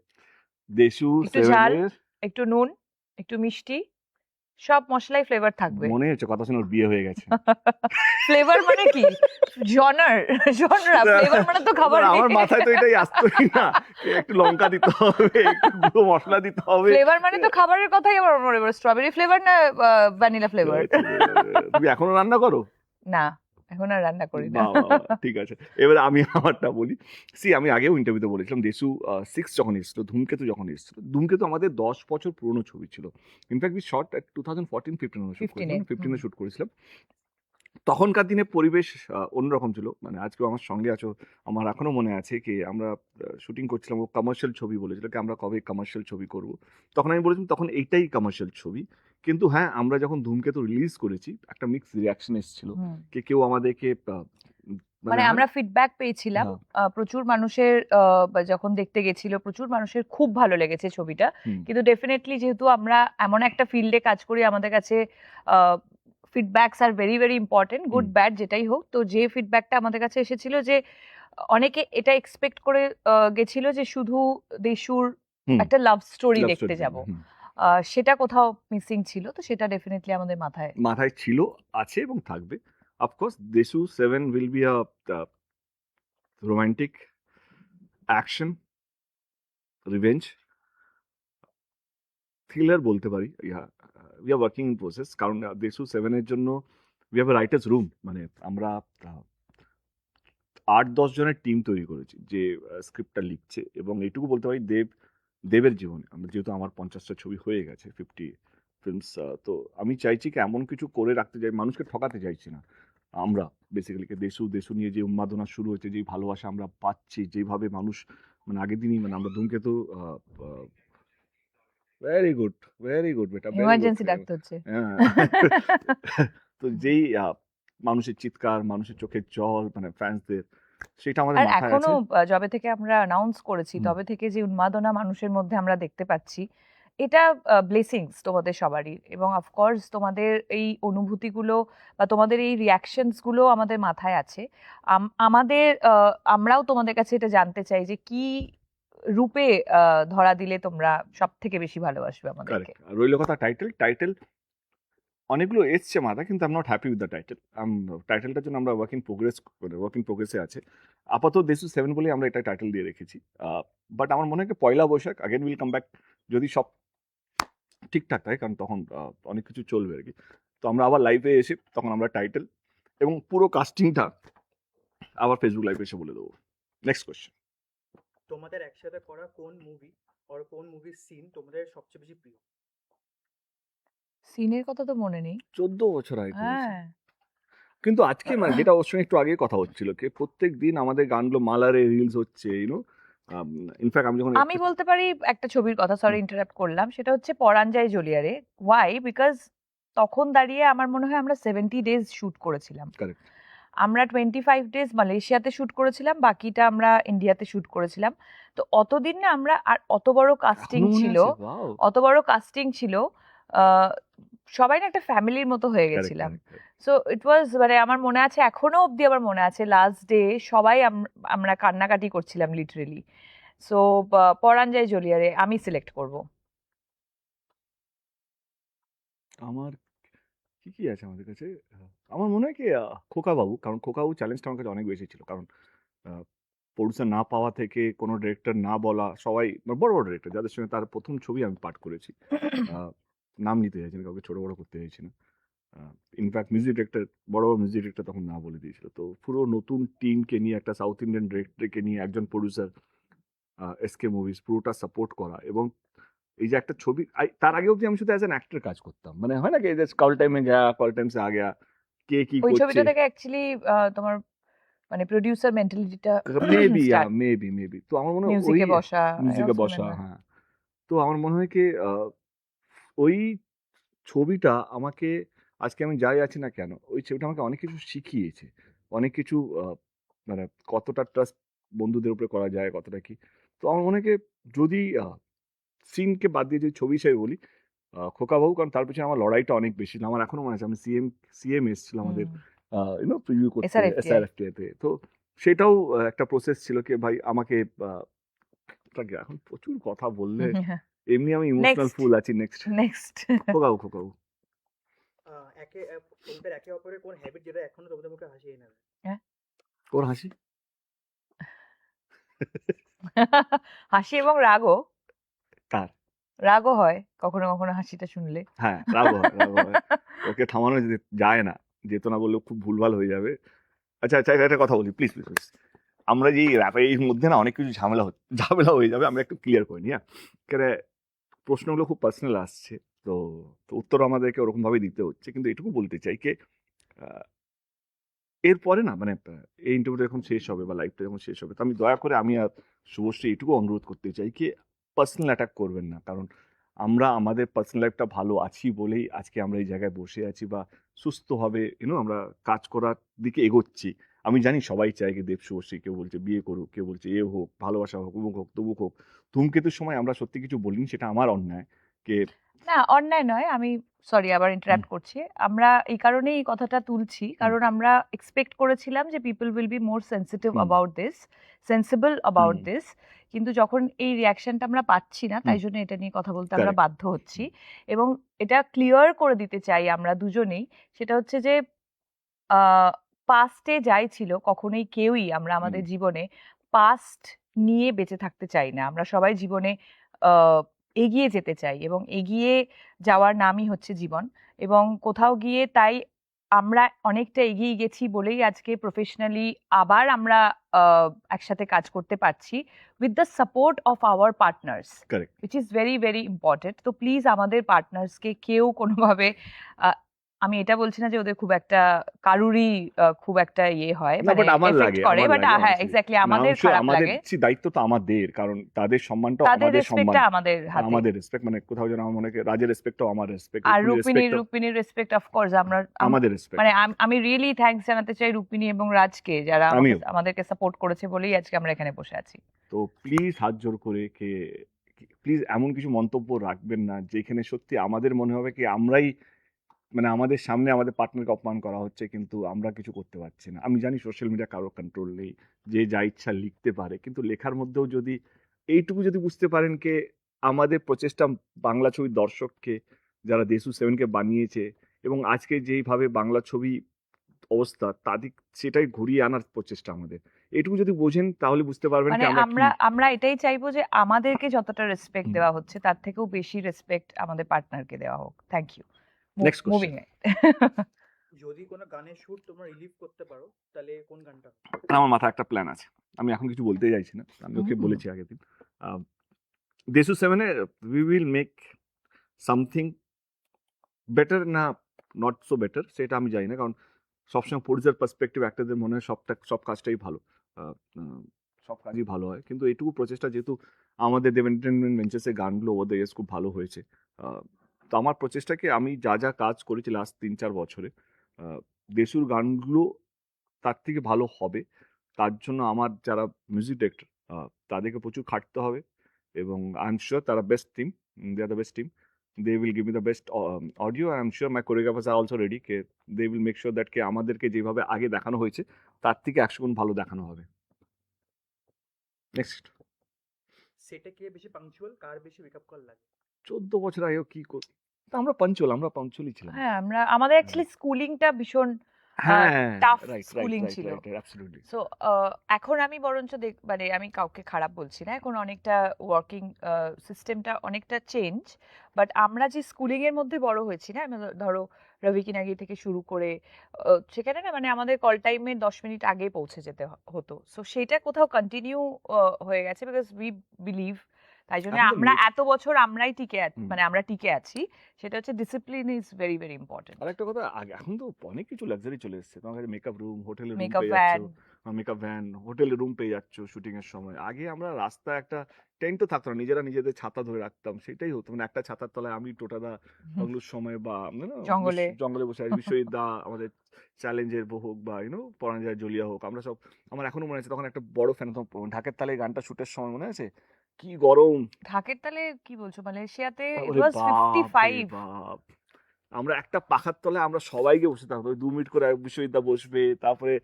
দেশু একটু ঝাল, সেভেনের একটু নুন, একটু মিষ্টি, সব মশলাই ফ্লেভার থাকবে। মনে হচ্ছে কথা শুনে ওর বিয়ে হয়ে গেছে। ফ্লেভার মানে কি? জনার, জনরা। ফ্লেভার মানে তো খাবার। আমার মাথায় তো এটাই আসতোই না, একটু লঙ্কা দিতে হবে, একটু গুঁড়ো মশলা দিতে হবে। ফ্লেভার মানে তো খাবারের কথাই আমার মনে পড়ে। স্ট্রবেরি ফ্লেভার না ভ্যানিলা ফ্লেভার? তুমি এখনো রান্না করো? না, এখন আর রান্না করি না। বাহ, বাহ, বাহ, ঠিক আছে। এবারে আমি আমারটা বলি। আমি আগেও ইন্টারভিউতে বলেছিলাম, দেশু 6 যখন এসেছিল, ধূমকেতু যখন এসেছিল, ধূমকেতু আমাদের 10 বছর পুরনো ছবি ছিল। In fact we shot at 2014-15 shoot 15 করেছিলাম, 15 শুট করেছিলাম। তখনকার দিনে পরিবেশ অন্যরকম ছিল। মানে আজকেও আমার সঙ্গে আছো, আমার এখনো মনে আছে কি আমরা শুটিং করছিলাম, ও কমার্শিয়াল ছবি বলেছিল কি আমরা কবে কমার্শিয়াল ছবি করব। তখন আমি বলেছিলাম তখন এইটাই কমার্শিয়াল ছবি। কিন্তু হ্যাঁ, আমরা যখন ধূমকেতু রিলিজ করেছি একটা মিক্সড রিঅ্যাকশন এসেছিল, হুম। কেউ আমাদেরকে মানে হয় আমরা না? ফিডব্যাক পেয়েছিলাম, হ্যাঁ। প্রচুর মানুষের বা যখন দেখতে গেছিল প্রচুর মানুষের খুব ভালো লেগেছে ছবিটা। হুম, কিন্তু ডেফিনেটলি যেহেতু আমরা এমন একটা ফিল্ডে কাজ করি, আমাদের কাছে feedbacks are very very important, good hmm, bad যেটাই হোক। তো যে ফিডব্যাকটা আমাদের কাছে এসেছিল যে অনেকে এটা এক্সপেক্ট করে গেছিল যে শুধু দেশুর হুম, একটা লাভ স্টোরি লাভ দেখতে স্টোরি যাব, হুম। সেটা কোথাও মিসিং ছিল। তো সেটা ডেফিনেটলি আমাদের মাথায়। মাথায় ছিল, আছে এবং থাকবে। Of course Deshu 7 will be a romantic action revenge thriller বলতে পারি। We are working in process, কারণ দেশু 7 এর জন্য we have a writers room. মানে আমরা 8-10 জনের টিম তৈরি করেছি যে স্ক্রিপ্টটা লিখছে, এবং এইটুকু বলতে পারি দেবের জীবনে আমরা যেহেতু আমার 50টা ছবি হয়ে গেছে, 50 ফিল্মস, তো আমি চাইছি কি এমন কিছু করে রাখতে চাই, মানুষকে ঠকাতে চাইছি না। আমরা বেসিক্যালি দেশু নিয়ে যে উন্মাদনা শুরু হয়েছে, যেই ভালোবাসা আমরা পাচ্ছি, যেভাবে মানুষ, মানে আগের দিনই মানে আমরা ধূমকেতু, ভেরি গুড, ভেরি গুড বেটা, ভেরি গুড। ইমার্জেন্সি ডাকতে হচ্ছে। হ্যাঁ। তো যেই মানুষের চিৎকার, মানুষের চোখের জল, মানে ফ্যান্সদের, সেটা আমাদের আর মাথায় এখনো আছে। যবে থেকে আমরা অ্যানাউন্স করেছি হুম। তবে থেকে যে উন্মাদনা মানুষের মধ্যে আমরা দেখতে পাচ্ছি, এটা ব্লেসিংস তোমাদের সবারই। এবং অফকোর্স তোমাদের এই অনুভূতিগুলো বা তোমাদের এই রিয়াকশনস গুলো আমাদের মাথায় আছে। আমাদের আমরাও তোমাদের কাছে এটা জানতে চাই যে কি রূপে ধরা দিলে তোমরা সব থেকে বেশি ভালোবাসবে আমাদেরকে। কারেক্ট। রইল কথা টাইটেল অনেকগুলো এসছে মাথায়, কিন্তু I am not happy with the title. টাইটেলটার জন্য আমরা ওয়ার্ক ইন প্রোগ্রেসে আছে। আপাতত দেশু 7 বলেই আমরা এটা টাইটেল দিয়ে রেখেছি। বাট আমার মনে হয় কি Poila Boishakh again will come back, যদি সব ঠিকঠাক থাকে, কারণ তখন অনেক কিছু চলবে আর কি। তো আমরা আবার লাইভে এসে তখন আমরা টাইটেল এবং পুরো কাস্টিংটা আবার ফেসবুক লাইভে এসে বলে দেবো। Next question. তোমাদের একসাথে করা কোন মুভি আর কোন মুভির সিন তোমাদের সবচেয়ে বেশি প্রিয়? সিনের কথা তো মনে নেই। 14 বছর আগে করেছি। হ্যাঁ, কিন্তু আজকে মানে যেটা ওর সঙ্গে একটু আগে কথা হচ্ছিল কি প্রত্যেক দিন আমাদের গানগুলো মালারে রিলস হচ্ছে, ইনফ্যাক্ট আমি যখন আমি বলতে পারি একটা ছবির কথা, সরি ইন্টারাপ্ট করলাম, সেটা হচ্ছে পরাণ যায় জ্বলিয়ারে। ওয়াই? বিকজ তখন দাঁড়িয়ে আমার মনে হয় আমরা 70 ডেজ শুট করেছিলাম। কারেক্ট, আমরা 25 ডেজ মালয়েশিয়াতে শুট করেছিলাম, বাকিটা আমরা ইন্ডিয়াতে শুট করেছিলাম। তো অতদিন না আমরা, আর অত বড় কাস্টিং এখনো মনে ছিল, আছে, ওয়াও, অত বড় কাস্টিং ছিল, আহ, সবাই না একটা ফ্যামিলির মতো হয়ে কারেক্ট গেছিলাম। কারেক্ট। সো ইট ওয়াজ, মানে আমার মনে আছে এখনো অবধি, আমার মনে আছে লাস্ট ডে সবাই আমরা কান্নাকাটি করছিলাম লিটারেলি। সো পরাণ যায় জ্বলিয়ারে আমি সিলেক্ট করব। আমার কি কি আছে আমাদের কাছে, আমার মনে হয় কি খোকা বাবু, কারণ খোকা বাবু চ্যালেঞ্জটা আমার কাছে অনেক বেশি ছিল, কারণ প্রডিউসার না পাওয়া থেকে কোনো ডিরেক্টর না বলা, সবাই বড় বড় ডিরেক্টর যাদের সঙ্গে তার প্রথম ছবি আমি পাঠ করেছি, নাম নিতে চাইছি না, কাউকে ছোট বড় করতে চাইছি না। ইনফ্যাক্ট মিউজিক ডিরেক্টর, বড় বড় মিউজিক ডিরেক্টর তখন না বলে দিয়েছিল। তো পুরো নতুন টিমকে নিয়ে, একটা সাউথ ইন্ডিয়ান ডিরেক্টরকে নিয়ে, একজন প্রডিউসার, এসকে মুভিজ, পুরোটা সাপোর্ট করা, এবং এই যে একটা ছবি, তার আগে অব্দি আমি শুধু অ্যাজ অ্যান অ্যাক্টর কাজ করতাম, মানে হয় না কি কল টাইমে গেয়া, কল টাইম সে আ গেয়া, কে কি ওই করছে, ছবিটা থেকে অ্যাকচুয়ালি তোমার মানে প্রোডিউসার মেন্টালিটিটা মেবি স্টার্ট, মেবি তো আমার মনে হয় ওই মিউজিকে বসা, I মিউজিকে also বসা, remember. হ্যাঁ। তো আমার মনে হয় কি ওই ছবিটা আমাকে, আজকে আমি যাই আছি না কেন, ওই ছবিটা আমাকে অনেক কিছু শিখিয়েছে, অনেক কিছু, মানে কতটা ট্রাস্ট বন্ধুদের উপরে করা যায়, কতটা কি। তো আমার মনে হয় কি, যদি সিনকে বাদ দিয়ে যদি ছবি হিসেবে বলি, খোকাবাবু, কারণ তার পিছনে আমার লড়াইটা অনেক বেশি ছিল। আমার এখনো মনে আছে, আমি সিএম এসেছিল আমাদের প্রিভিউ করতে SRFTI SRFTI তে। তো সেটাও একটা প্রসেস ছিল কি ভাই আমাকে, এখন প্রচুর কথা বললে এমনি আমি ইমোশনাল নেক্সট ফুল আছি। নেক্সট নেক্সট খোকাবু তোমাদের একে অপরের কোন হ্যাবিট যেটা এখনো তোমাদের মুখে হাসি এনে দেয়? ওর হাসি, হাসি এবং রাগও, কার? রাগও হয় কখনো কখনো হাসিটা শুনলে। হ্যাঁ, রাগ হয়। ওকে থামানো যায় না, যেত না বললেও খুব ভুলভাল হয়ে যাবে। আচ্ছা একটা কথা বলি, প্লিজ প্লিজ। আমরা যে র্যাপের মধ্যে না অনেক কিছু ঝামেলা হয়ে যাবে, আমরা একটু ক্লিয়ার করে নিই। হ্যাঁ, কেন প্রশ্নগুলো খুব পার্সোনাল আসছে, তো উত্তর আমাদেরকে ওরকম ভাবে দিতে হচ্ছে, কিন্তু এটুকু বলতে চাই যে এরপরে না, মানে এই ইন্টারভিউটা যখন শেষ হবে বা লাইভটা যখন শেষ হবে, তো আমি দয়া করে, আমি আর শুভশ্রী এটুকু অনুরোধ করতে চাই কি, পার্সোনাল অ্যাটাক করবেন না। কারণ আমরা আমাদের পার্সোনাল লাইফটা ভালো আছি বলেই আজকে আমরা এই জায়গায় বসে আছি বা সুস্থভাবে আমরা কাজ করার দিকে এগোচ্ছি। আমি জানি সবাই চায় কি দেব শুভশ্রী, কেউ বলছে বিয়ে করুক, কেউ বলছে এ হোক, ভালোবাসা হোক, অমুক হোক, তবুক হোক। ধূমকেতুর সময় আমরা সত্যি কিছু বলিনি, সেটা আমার অন্যায়। কে না, অন্যায় নয়, আমি সরি আবার ইন্টারাপ্ট করছি। আমরা এই কারণেই এই কথাটা তুলছি, কারণ আমরা এক্সপেক্ট করেছিলাম যে people will be more sensitive about this, sensible about this, কিন্তু যখন এই রিয়াকশনটা আমরা পাচ্ছি না, তাই জন্য এটা নিয়ে কথা বলতে আমরা Correct. বাধ্য হচ্ছি। এবং এটা ক্লিয়ার করে দিতে চাই আমরা দুজনেই, সেটা হচ্ছে যে পাস্টে যাই ছিল, কখনোই কেউই আমরা আমাদের জীবনে পাস্ট নিয়ে বেঁচে থাকতে চাই না। আমরা সবাই জীবনে এগিয়ে যেতে চাই, এবং এগিয়ে যাওয়ার নামই হচ্ছে জীবন। এবং কোথাও গিয়ে তাই আমরা অনেকটা এগিয়ে গেছি বলেই আজকে প্রফেশনালি আবার আমরা একসাথে কাজ করতে পারছি, with the support of our partners, correct. Which is very very important. তো প্লিজ আমাদের পার্টনার্সকে কেউ কোনোভাবে, আমি এটা বলছি না যে ওদের খুব একটা কারুরই খুব একটা ইয়ে হয়, না, মানে বাট আমার এফেক্ট লাগে, করে, আমার বাট লাগে হ্যাঁ honestly। এক্স্যাক্টলি না, আমাদের অবশ্যই খারাপ আমাদের লাগে। দায়িত্ব তো আমাদের, কারণ তাদের সম্মানটাও তাদের আমাদের সম্মান, রেসপেক্টটা আমাদের হাতে। আমাদের রেসপেক্ট, মানে কোথাও যেন আমার মনে হয় রাজের রেসপেক্টও আমার রেসপেক্ট, আর রেসপেক্ট রুক্মিণীর রেসপেক্ট অফকোর্স আমরা আমাদের রেসপেক্ট। মানে আমি রিয়েলি থ্যাঙ্কস জানাতে চাই রুক্মিণী এবং রাজকে, যারা আমিও। আমাদেরকে সাপোর্ট করেছে বলেই আজকে আমরা এখানে বসে আছি। তো প্লিজ হাত জোর করে প্লিজ এমন কিছু মন্তব্য রাখবেন না যেখানে সত্যি আমাদের মনে হবে কি আমরাই, মানে আমাদের সামনে আমাদের পার্টনারকে অপমান করা হচ্ছে, কিন্তু আমরা কিছু করতে পারছি না। আমি জানি সোশ্যাল মিডিয়া কারো কন্ট্রোল নেই, যে যা ইচ্ছা লিখতে পারে, কিন্তু লেখার মধ্যেও যদি এইটুকু যদি বুঝতে পারেন যে আমাদের প্রচেষ্টা বাংলা ছবির দর্শককে, যারা দেশু 7কে বানিয়েছে, এবং আজকে যেইভাবে বাংলা ছবি অবস্থা, তাদের সেটাই ঘুরিয়ে আনার প্রচেষ্টা আমাদের। এইটুকু যদি বোঝেন তাহলে বুঝতে পারবেন মানে কি আমরা কি। আমরা এটাই চাইবো যে আমাদেরকে যতটা রেসপেক্ট হুম। দেওয়া হচ্ছে, তার থেকেও বেশি রেসপেক্ট আমাদের পার্টনারকে দেওয়া হোক। Thank you. Next question. Moving যদি কোনো গানের শুট তোমরা রিলিভ করতে পারো, তাহলে কোন গানটা? আমার মাথায় একটা প্ল্যান আছে, আমি এখন কিছু বলতে চাইছি না, আমি ওকে হুম। বলেছি আগের দিন। দেশু 7-এ we will make something better, না নট সো বেটার সেটা আমি জানি না, কারণ সবসময় প্রডিউসার পার্সপেক্টিভ অ্যাক্টরদের মনে হয় সব কাজটাই ভালো, সব কাজই ভালো হয়, কিন্তু এইটুকু প্রচেষ্টা, যেহেতু আমাদের দেব এন্টারটেনমেন্ট ভেঞ্চার্সের গানগুলো ওভার দ্য ইয়ার্স খুব ভালো হয়েছে, তো আমার প্রচেষ্টাকে আমি যা কাজ করেছি লাস্ট 3-4 বছরে, দেশুর গানগুলো তার থেকে ভালো হবে, তার জন্য আমার যারা মিউজিক ডিরেক্টর তাদেরকে প্রচুর খাটতে হবে, এবং আই এম শিওর তারা best team, they are the best team, they will give me the best audio, and I'm sure my choreographers are also ready, they will make sure that আমাদেরকে যেভাবে আগে দেখানো হয়েছে তার থেকে 100 গুণ ভালো দেখানো হবে। নেক্সট। সেটা কে বেশি পাংচুয়াল, কার বেশি মেকআপ কল লাগে? 14 বছর আগেও কি আমরা পাঞ্চুয়ালি ছিলাম। হ্যাঁ, আমাদের অ্যাকচুয়ালি স্কুলিংটা ভীষণ হ্যাঁ tough right right schooling right ছিল। রাইট অ্যাবসলিউটলি সো এখন আমি বরঞ্চ মানে আমি কাউকে খারাপ বলছি না, এখন অনেকটা ওয়ার্কিং সিস্টেমটা অনেকটা চেঞ্জ, বাট আমরা যে স্কুলিং এর মধ্যে বড় হয়েছি না, ধরো রবি কিনাগি থেকে শুরু করে সেখানে না মানে আমাদের কল টাইমের 10 মিনিট আগে পৌঁছে যেতে হতো, সো সেটা কোথাও কন্টিনিউ হয়ে গেছে বিকজ উই বিলিভ, তাই জন্য এখন তো আমরা এত বছর আমরাই হুম। মানে আমরা টিকে আছি, সেটা হচ্ছে discipline is very very important. আর একটা কথা, আগে এখন তো অনেক কিছু লাক্সারি চলে এসেছে, তোমার কাছে মেকআপ রুম, হোটেলে রুম মেকআপ পেয়ে যাচ্ছ, ভ্যান, মেকআপ ভ্যান, হোটেলে রুম পেয়ে যাচ্ছ শুটিং এর সময়। আগে আমরা রাস্তায় একটা টেন্টও থাকতো না, নিজেরা নিজেদের ছাতা ধরে রাখতাম, সেটাই হতো, মানে একটা ছাতার তলায় আমি টোটাদা বাংলোর সময় বা জঙ্গলে জঙ্গলে বসে আছি, বিশ্বজিৎ দা আমাদের চ্যালেঞ্জের হোক বা পরাঞ্জয় জলিয়া হোক, আমরা সব, আমার এখনো মনে আছে তখন একটা বড় ফ্যান, ঢাকের তালে গানটা শুটের সময় মনে আছে কি গরম। ঢাকের তালে কি বলছো, মালয়েশিয়াতে ইট ওরে ওয়াজ বাপ রে 55। বাপ, আমরা একটা পাখার তলায় আমরা সবাইকে বসে থাকবো, 2 মিনিট করে বিশ্বজিৎদা বসবে, তারপরে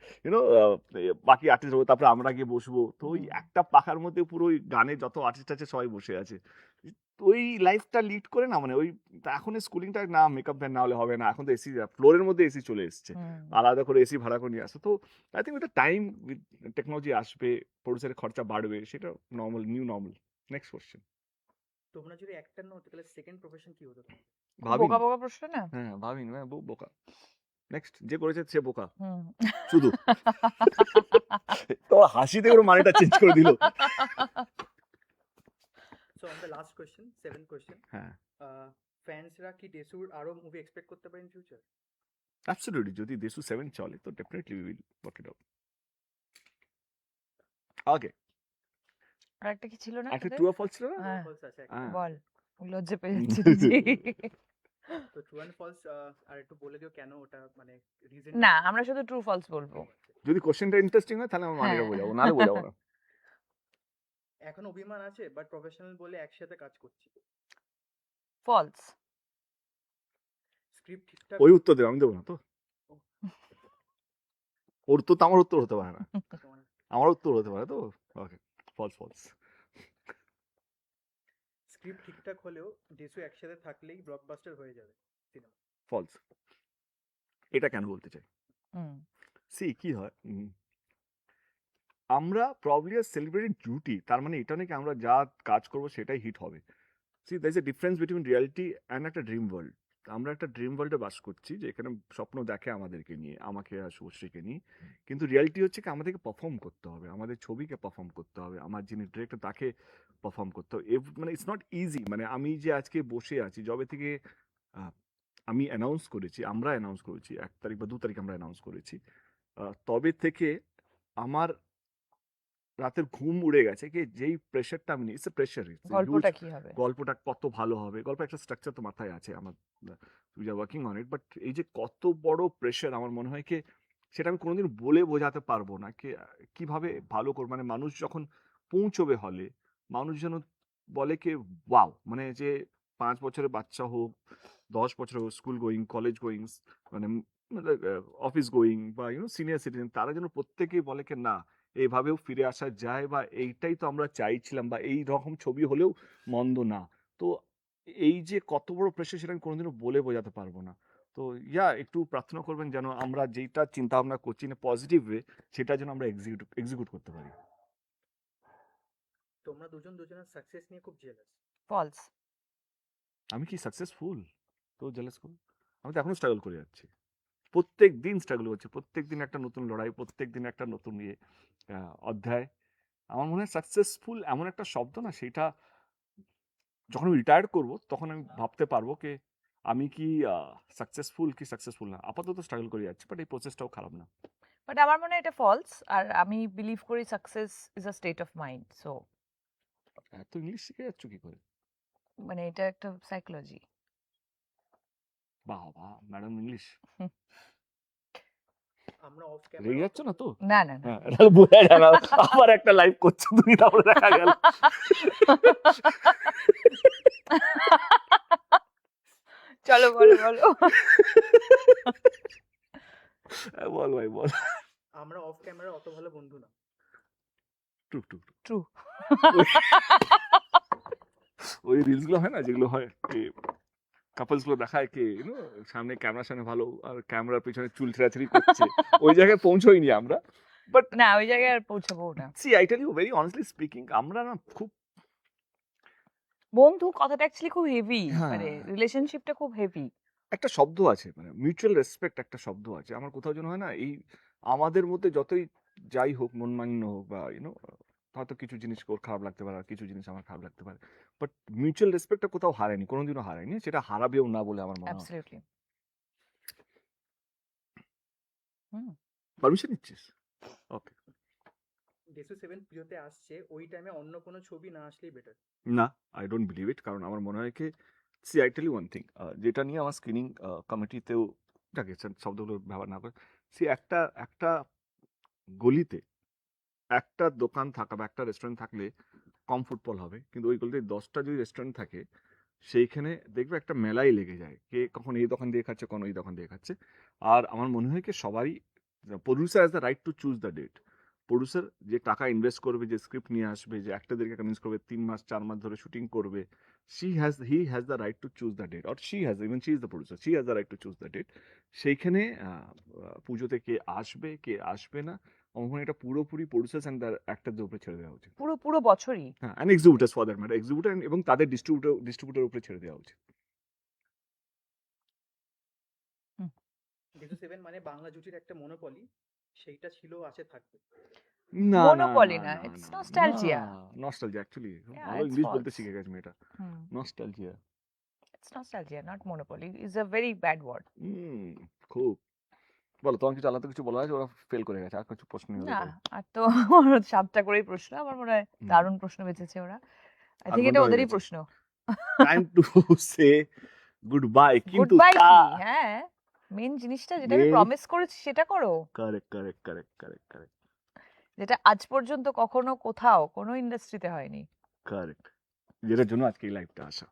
বাকি আর্টিস্ট হবে, তারপরে আমরা গিয়ে বসবো, তো ওই একটা পাখার মধ্যে পুরো ওই গানের যত আর্টিস্ট আছে সবাই বসে আছে। তো ওই লাইফটা লিড করে না, মানে ওই এখন স্কুলিংটা না, মেকআপ ভ্যান না হলে হবে না, এখন তো এসি, ফ্লোরের মধ্যে এসি চলে এসছে, আলাদা করে এসি ভাড়া করে নিয়ে আসো। তো I think with time, with technology আসবে, প্রডিউসারের খরচা বাড়বে, সেটা normal, new normal. Next question. তোমরা যদি অ্যাক্টর না হতে তাহলে সেকেন্ড প্রফেশন কি হতো তোমার? ভাবিনি, বোকা বোকা প্রশ্ন না। হ্যাঁ ভাবিনি, হ্যাঁ বোকা। নেক্সট, যে করেছে সে বোকা হুম। শুধু। তো হাসিতে ওর মানেটা চেঞ্জ করে দিল। So on the last question, 7th question, হ্যাঁ ফ্যান্সরা কি দেশুর আরো মুভি এক্সপেক্ট করতে পারে ইন ফিউচার? অ্যাবসলিউটলি, যদি দেশু 7 চলে তো definitely we will work it out. Okay, আর একটা কি ছিল না একটা তোদের? ট্রু অর ফলস ছিল না? হ্যাঁ, ফলস আছে একটা। হ্যাঁ। বল, লজ্জা পেয়ে যাচ্ছি নিজে। তো ট্রু অ্যান্ড ফলস আর একটু বলে দিও কেন ওটা, মানে রিজন। না, আমরা শুধু ট্রু ফলস বলবো। যদি কোশ্চেনটা ইন্টারেস্টিং হয় তাহলে আমার মানেটা হ্যাঁ। বোঝাবো, নাহলে বোঝাবো না। এখন অভিমান আছে বাট প্রফেশনাল বলে একসাথে কাজ করছি। ফলস। স্ক্রিপ্ট ঠিকঠাক ওই উত্তর দেবো, আমি দেবো না তো, ওর তো আমার উত্তর হতে পারে না, আমার উত্তর হতে পারে তো। ওকে, ফলস ফলস। স্ক্রিপ্ট ঠিকঠাক হলেও দেশু একসাথে থাকলেই ব্লকবাস্টার হয়ে যাবে সিনেমা। ফলস। এটা কেন বলতে চাই, হুম। সি কি হয়, আমরা প্রবলি আর সেলিব্রেটিং ডিউটি, তার মানে এটা নাকি আমরা যা কাজ করবো সেটাই হিট হবে। See there is a difference between reality and একটা ড্রিম ওয়ার্ল্ড। আমরা একটা ড্রিম ওয়ার্ল্ডে বাস করছি, যেখানে স্বপ্ন দেখে আমাদেরকে নিয়ে, আমাকে আর শুভশ্রীকে নিয়ে, কিন্তু রিয়ালিটি হচ্ছে কি আমাদেরকে পারফর্ম করতে হবে, আমাদের ছবিকে পারফর্ম করতে হবে, আমার যিনি ডিরেক্টর তাকে পারফর্ম করতে হবে, মানে ইটস নট ইজি। মানে আমি যে আজকে বসে আছি, যবে থেকে আমি অ্যানাউন্স করেছি, আমরা অ্যানাউন্স করেছি 1 তারিখ বা 2 তারিখ আমরা অ্যানাউন্স করেছি, তবে থেকে আমার রাতের ঘুম উড়ে গেছে, কি যেই প্রেশারটা আমি নিই, ইটস এ প্রেশার, গল্পটা কি হবে? গল্পটা কত ভালো হবে, গল্প একটা স্ট্রাকচার তো মাথায় আছে আমার, we are working on it, but এই যে কত বড় প্রেশার, আমার মনে হয় কি সেটা আমি কোনোদিন বলে বোঝাতে পারবো না, কি কিভাবে ভালো করবো, মানে মানুষ যখন পৌঁছবে হলে, মানুষ যেন বলে কি ওয়াও, মানে যে 5 বছরের বাচ্চা হোক, 10 বছরের হোক, স্কুল গোয়িং, কলেজ গোয়িং, মানে অফিস গোয়িং বা সিনিয়র সিটিজেন, তারা যেন প্রত্যেকেই বলে কি না এইভাবেও ফিরে আসা যায়, বা এইটাই তো আমরা চাইছিলাম, বা এই রকম ছবি হলেও মন্দ না। তো এই যে কত বড় প্রেশার, সেটা আমি কোনোদিনও বলে বোঝাতে পারবো না। তো একটু প্রার্থনা করবেন যেন আমরা যেটা চিন্তা ভাবনা করছি না পজিটিভ ওয়ে, সেটা যেন আমরা এক্সিকিউট করতে পারি। তোমরা দুজন দুজনের সাকসেস নিয়ে খুব জেলাস। ফলস। আমি কি সাকসেসফুল তো জেলাস করব? আমি তো এখনো স্ট্রাগল করে যাচ্ছি, প্রত্যেক দিন স্ট্রাগল হচ্ছে, প্রত্যেক দিন একটা নতুন লড়াই, প্রত্যেক দিন একটা নতুন অধ্যায়। আমার মনে হয় সাকসেসফুল এমন একটা শব্দ না, সেটা যখন আমি রিটায়ার করবো তখন আমি ভাবতে পারবো কি আমি কি সাকসেসফুল না। আপাতত স্ট্রাগল করে যাচ্ছি, বাট এই প্রসেসটাও খারাপ না। বাট আমার মনে হয় এটা ফলস, আর আমি বিলিভ করি success is a state of mind. So এত ইংলিশ শিখে যাচ্ছ কি করে? মানে এটা একটা সাইকোলজি। বাহ বাহ, ম্যাডাম ইংলিশ। আমরা অফ রেগে ক্যামেরা যাচ্ছ না তো? না না না। হ্যাঁ, এটা বোঝা যায় না, আবার একটা লাইভ করছো তুমি, তারপরে দেখা গেল। চলো বলো বলো। বল ভাই বল। আমরা অফ ক্যামেরা অত ভালো বন্ধু না। True true. ট্রু। ওই রিলস গুলো হয় না, যেগুলো হয় কাপলস গুলো দেখায় কি সামনে ক্যামেরার সামনে ভালো আর ক্যামেরার পিছনে চুল ছেঁড়াছেড়ি করছে ওই জায়গায় পৌঁছইনি আমরা বাট না ওই জায়গায় আর পৌঁছাবো না। See I tell you very honestly speaking আমরা না খুব বন্ধু কথাটা অ্যাকচুয়ালি খুব হেভি, হ্যাঁ। মানে রিলেশনশিপটা খুব হেভি। একটা শব্দ আছে মানে মিউচুয়াল রেসপেক্ট একটা শব্দ আছে আমার কোথাও যেন হয় না এই আমাদের মধ্যে যতই যাই হোক মনমান্য হোক বা হয়তো কিছু জিনিস ওর খারাপ লাগতে পারে আর কিছু জিনিস আমার খারাপ লাগতে পারে বাট মিউচুয়াল রেসপেক্টটা কোথাও হারায়নি কোনোদিনও হারায়নি সেটা হারাবেও না বলে আমার মনে হয় অ্যাবসলিউটলি। হুম। পারমিশন নিচ্ছিস ওকে দেশু 7 প্রিয়তে আসছে, ওই টাইমে অন্য কোনো ছবি না আসলেই বেটার। না আই ডোন্ট বিলিভ ইট কারণ আমার মনে হয় কি see I tell you one thing যেটা নিয়ে আমার স্ক্রিনিং কমিটিতেও যাকে শব্দগুলো ব্যবহার না করে সি একটা একটা গলিতে একটা দোকান থাকা বা একটা রেস্টুরেন্ট থাকলে কম ফুটফল হবে কিন্তু ওই গলিতে 10টা যদি রেস্টুরেন্ট থাকে সেইখানে দেখবে একটা মেলাই লেগে যায় কে কখন এই দোকান দিয়ে খাচ্ছে কখন ওই দোকান দিয়ে খাচ্ছে আর আমার মনে হয় কি সবারই producer has the right to choose the date producer যে টাকা ইনভেস্ট করবে যে স্ক্রিপ্ট নিয়ে আসবে যে অ্যাক্টরদেরকে কনভিন্স করবে 3 মাস 4 মাস ধরে শুটিং করবে he has the right to choose the date or she is the producer she has the right to choose the date সেইখানে পুজোতে কে আসবে না আমার মনে হয় এটা পুরোপুরি প্রডিউসার্স অ্যান্ড অ্যাক্টরদের উপরে ছেড়ে দেওয়া উচিত পুরো পুরো বছরই। হ্যাঁ অ্যান্ড এক্সিবিউটার্স ফর দ্যাট ম্যাটার এক্সিবিউটার এবং তাদের ডিস্ট্রিবিউটার উপরে ছেড়ে দেওয়া উচিত দেশু 7 মানে বাংলা জুটির একটা মনোপলি, সেইটা ছিল, আছে, থাকবে। না Monopoly না, it's nostalgia. Nostalgia actually Yeah, ভালো it's ইংলিশ বলতে false. শিখে গেছে মেয়েটা হুম। Nostalgia It's nostalgia, not monopoly. It's a very bad word. খুব বলো তোমার কিছু আলাদা কিছু বলা আছে ওরা ফেল করে গেছে আর কিছু প্রশ্ন নেই ওদের না, কাছে। আর তো 7টা করেই প্রশ্ন। আমার মনে হয় হুম। দারুণ প্রশ্ন বেঁচেছে ওরা। আই আধ থিংক ঘন্টা এটা হয়ে ওদেরই গেছে। প্রশ্ন। Time to say good bye good কিন্তু বাই কি? হ্যাঁ, মেন জিনিসটা যেটা আমি Yes. প্রমিস করেছি সেটা করো। কারেক্ট যেটা আজ পর্যন্ত কখনো কোথাও কোনো ইন্ডাস্ট্রিতে হয়নি। কারেক্ট যেটার জন্য আজকে এই লাইভটা আসা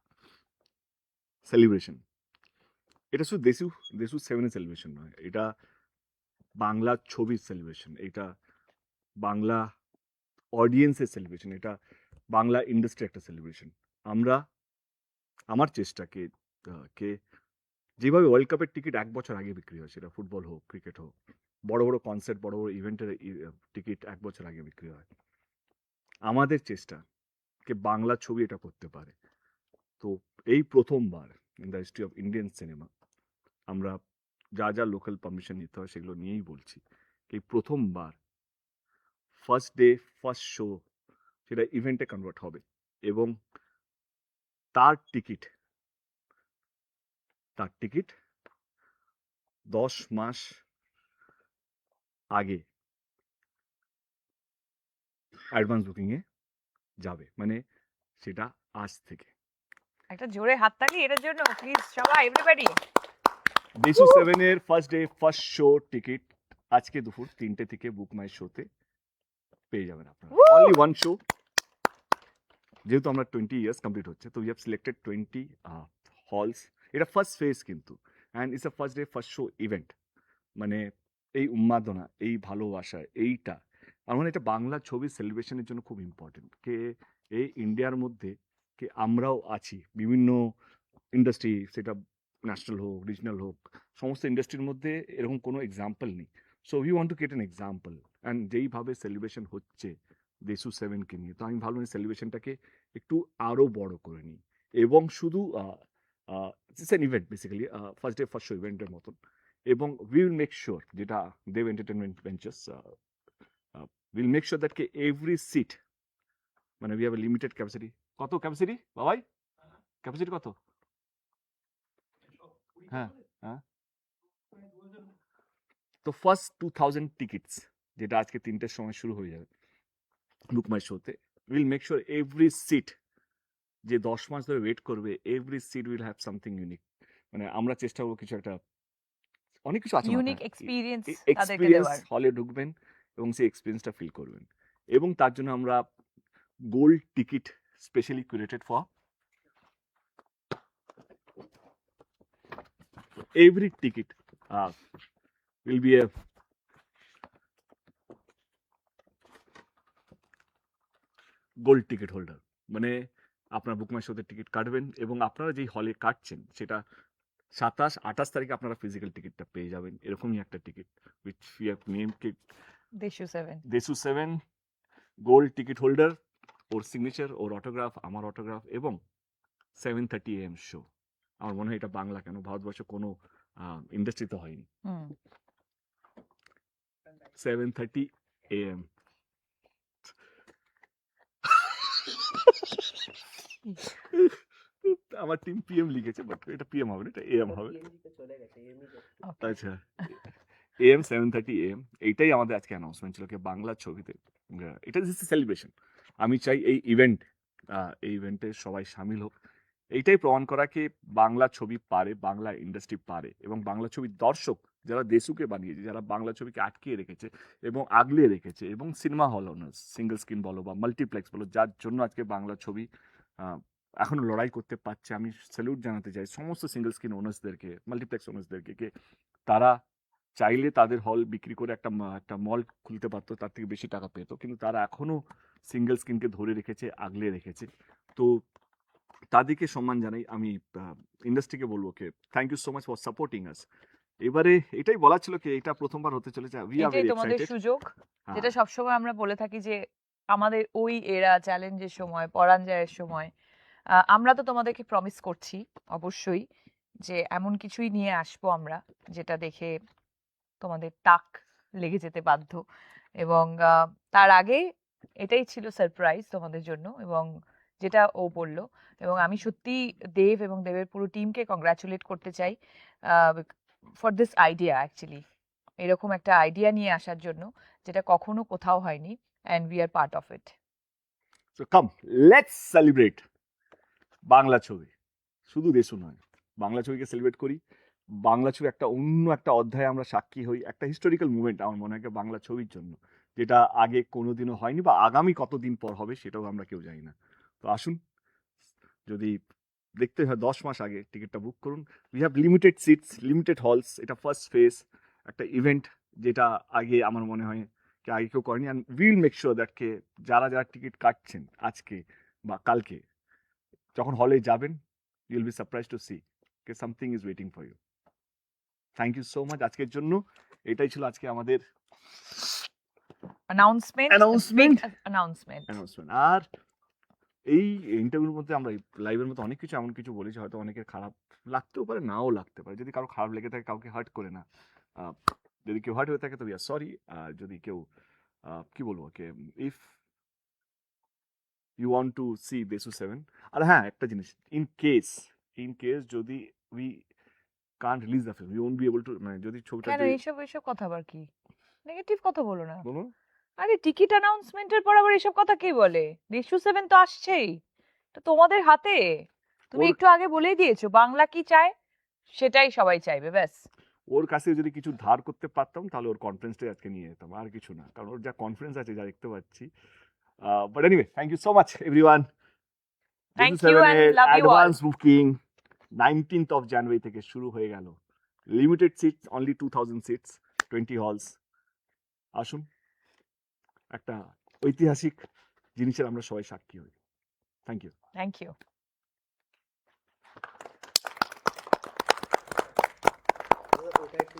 সেলিব্রেশন এটা শুধু দেশু 7 সেলিব্রেশন নয় এটা বাংলা ছবির সেলিব্রেশন এটা বাংলা অডিয়েন্সের সেলিব্রেশন এটা বাংলা ইন্ডাস্ট্রি একটা সেলিব্রেশন আমরা আমার চেষ্টা কে যেভাবে ওয়ার্ল্ড কাপের টিকিট 1 বছর আগে বিক্রি হয় সেটা ফুটবল হোক ক্রিকেট হোক বড় বড় কনসার্ট বড় বড় ইভেন্টের টিকিট 1 বছর আগে বিক্রি হয় আমাদের চেষ্টা কে বাংলা ছবি এটা করতে পারে তো এই প্রথমবার in the history of Indian cinema আমরা যা লোকাল পারমিশন নিতে হয় সেগুলো নিয়েই বলছি এই প্রথমবার ফার্স্ট ডে ফার্স্ট শো সেটা ইভেন্টে কনভার্ট হবে এবং তার টিকিট 10 মাস আগে অ্যাডভান্স বুকিং এ যাবে মানে সেটা আজ থেকে একটা জোরে হাততালি এটার জন্য প্লিজ সবাই এভরিবডি। দেশু 7 এর first day first show ticket আজকে দুপুর 3টে থেকে বুক মাই শোতে পেয়ে যাবেন আপনারা অনলি ওয়ান শো যেহেতু আমরা 20 ইয়ার্স কমপ্লিট হচ্ছে তো উই হ্যাভ সিলেক্টেড 20 হলস এটা ফার্স্ট ফেজ কিন্তু and it's a first day first show event মানে এই উন্মাদনা এই ভালোবাসা এইটা আমার মনে হয় এটা বাংলা ছবির সেলিব্রেশনের জন্য খুব ইম্পর্টেন্ট কে এই ইন্ডিয়ার মধ্যে কে আমরাও আছি বিভিন্ন ইন্ডাস্ট্রি সেটা ন্যাশনাল হোক রিজনাল হোক সমস্ত ইন্ডাস্ট্রির মধ্যে এরকম কোনো এক্সাম্পল নেই so we want to get an example and যেইভাবে সেলিব্রেশন হচ্ছে দেশু 7কে নিয়ে তো আমি ভাবলাম এই সেলিব্রেশনটাকে একটু আরও বড় করে নিই এবং শুধু it's an event basically first day first show ইভেন্টের মতন এবং উই উইল মেক শিওর যেটা Dev entertainment ventures will make sure that কে এভরি সিট মানে we have a limited capacity কত ক্যাপাসিটি বাবাই ক্যাপাসিটি কত হ্যাঁ তো ফার্স্ট 2000 টিকিটস যেটা আজকে 3টের সময় শুরু হয়ে যাবে বুক মাই শোতে will make sure every seat যে 10 মাস ধরে ওয়েট করবে every seat will have something unique মানে আমরা চেষ্টা করবো কিছু একটা অনেক কিছু আছে ইউনিক এক্সপেরিয়েন্স তাদেরকে এক্সপিরিয়েন্স দেওয়ার। হলে ঢুকবেন এবং সেই এক্সপিরিয়েন্সটা ফিল করবেন এবং তার জন্য আমরা gold ticket specially curated for every ticket will be a gold ticket holder মানে আপনার বুক মাই শোতে টিকিট কাটবেন এবং আপনারা যেই হলে কাটছেন সেটা 27-28 তারিখে আপনারা ফিজিক্যাল টিকিটটা পেয়ে যাবেন। এরকমই একটা ticket which we have named it Deshu 7 Deshu 7 gold ticket holder, ওর সিগনেচার, ওর অটোগ্রাফ, আমার অটোগ্রাফ এবং 7:30 AM শো। আমার মনে হয় এটা বাংলা কেন ভারতবর্ষে কোনো ইন্ডাস্ট্রিতে হয়নি। 7:30 AM আমার টিম PM লিখেছে বাট এটা PM হবে না, এটা AM হবে। আচ্ছা AM 7:30 AM এইটাই আমাদের আজকে অ্যানাউন্সমেন্ট ছিল কি বাংলা ছবিতে এটা ইজ সেলিব্রেশন। আমি চাই এই ইভেন্টে সবাই সামিল হোক। এইটাই প্রমাণ করা কি বাংলা ছবি পারে, বাংলা ইন্ডাস্ট্রি পারে এবং বাংলা ছবির দর্শক যারা দেশুকে বানিয়েছে, যারা বাংলা ছবিকে আটকিয়ে রেখেছে এবং আগলিয়ে রেখেছে এবং cinema hall owners single screen বলো বা মাল্টিপ্লেক্স বলো, যার জন্য আজকে বাংলা ছবি এখনো লড়াই করতে পারছে। আমি স্যালুট জানাতে চাই সমস্ত সিঙ্গেল স্ক্রিন ওনার্সদেরকে, মাল্টিপ্লেক্স ওনার্সদেরকে, কে তারা চাইলে তাদের হল বিক্রি করে একটা মল খুলতে পারতো, তার থেকে বেশি টাকা পেতো, কিন্তু তারা এখনো সিঙ্গেল স্ক্রিনকে ধরে রেখেছে, আগলে রেখেছে। তো তাদেরকে সম্মান জানাই। আমি ইন্ডাস্ট্রিকে বলবো কে thank you so much for supporting us. এবারে এটাই বলা ছিল কি এটা প্রথমবার হতে চলেছে, উই আর এটাই ভেরি তোমাদের এক্সাইটেড। সুযোগ, যেটা সবসময় আমরা বলে থাকি যে আমাদের ওই এরা চ্যালেঞ্জের সময়, পরাঞ্জয়ের সময় আমরা তো তোমাদেরকে প্রমিস করছি অবশ্যই যে এমন কিছুই নিয়ে আসবো আমরা যেটা দেখে তোমাদের তাক লেগে যেতে বাধ্য। এবং তার আগে এটাই ছিল সারপ্রাইজ তোমাদের জন্য এবং যেটা ও বলল। এবং আমি সত্যি দেব এবং দেবের পুরো টিমকে কংগ্রাচুলেট করতে চাই ফর দিস আইডিয়া, অ্যাকচুয়ালি এরকম একটা আইডিয়া নিয়ে আসার জন্য যেটা কখনো কোথাও হয়নি, and we are part of it. So come let's celebrate Bangla ছবি, শুধু দেশও নয়, বাংলা ছবিকে সেলিব্রেট করি। বাংলা ছবি একটা অন্য একটা অধ্যায়ে আমরা সাক্ষী হই, একটা হিস্টোরিক্যাল মুভমেন্ট আমার মনে হয় বাংলা ছবির জন্য, যেটা আগে কোনোদিনও হয়নি বা আগামী কতদিন পর হবে সেটাও আমরা কেউ জানি না। তো আসুন, যদি দেখতে হয় 10 মাস আগে টিকিটটা বুক করুন। We have limited seats, limited halls, এটা ফার্স্ট ফেজ একটা ইভেন্ট, যেটা আগে আমার মনে হয় কি আগে কেউ করেনি। And will make sure that কে যারা যারা টিকিট কাটছেন আজকে বা কালকে যখন হলে যাবেন, you will be surprise to see কে something is waiting for you. Thank you so much আজকের জন্য। এটাই ছিল আজকে আমাদের অ্যানাউন্সমেন্ট। আর এই ইন্টারভিউর মধ্যে আমরা লাইভের মধ্যে অনেক কিছু এমন কিছু বলেছি, হয়তো অনেকের খারাপ লাগতেও পারে, নাও লাগতে পারে। যদি কারো খারাপ লেগে থাকে, কাউকে হার্ট করে না। যদি কেউ হার্ট হয়ে থাকে তো সরি। আর যদি কেউ কি বলবো কে if you want to see Deshu 7, আর হ্যাঁ একটা জিনিস, ইন কেস যদি we can't release the film, we won't be able to, মানে যদি ছবিটা কেন এইসব কথা আবার কি নেগেটিভ কথা বলো না। বলুন আরে টিকিট অ্যানাউন্সমেন্টের পর আবার এসব কথা কে বলে? দেশু 7 তো আসছেই, তো তোমাদের হাতে। তুমি একটু আগে বলেই দিয়েছো বাংলা কি চায়, সেটাই সবাই চাইবে, ব্যাস। ওর কাছে যদি কিছু ধার করতে পারতাম তাহলে ওর কনফিডেন্সটাই আজকে নিয়ে যেতাম, আর কিছু না, কারণ ওর যা কনফিডেন্স আছে যা দেখতে পাচ্ছি। But anyway thank you so much everyone. Thank you and love you all. Advance booking 19th of January থেকে শুরু হয়ে গেল। Limited seats, only 2000 seats, 20 halls. আসুন, একটা ঐতিহাসিক জিনিসের আমরা সবাই সাক্ষী হই। Thank you. Thank you. ওটা একটু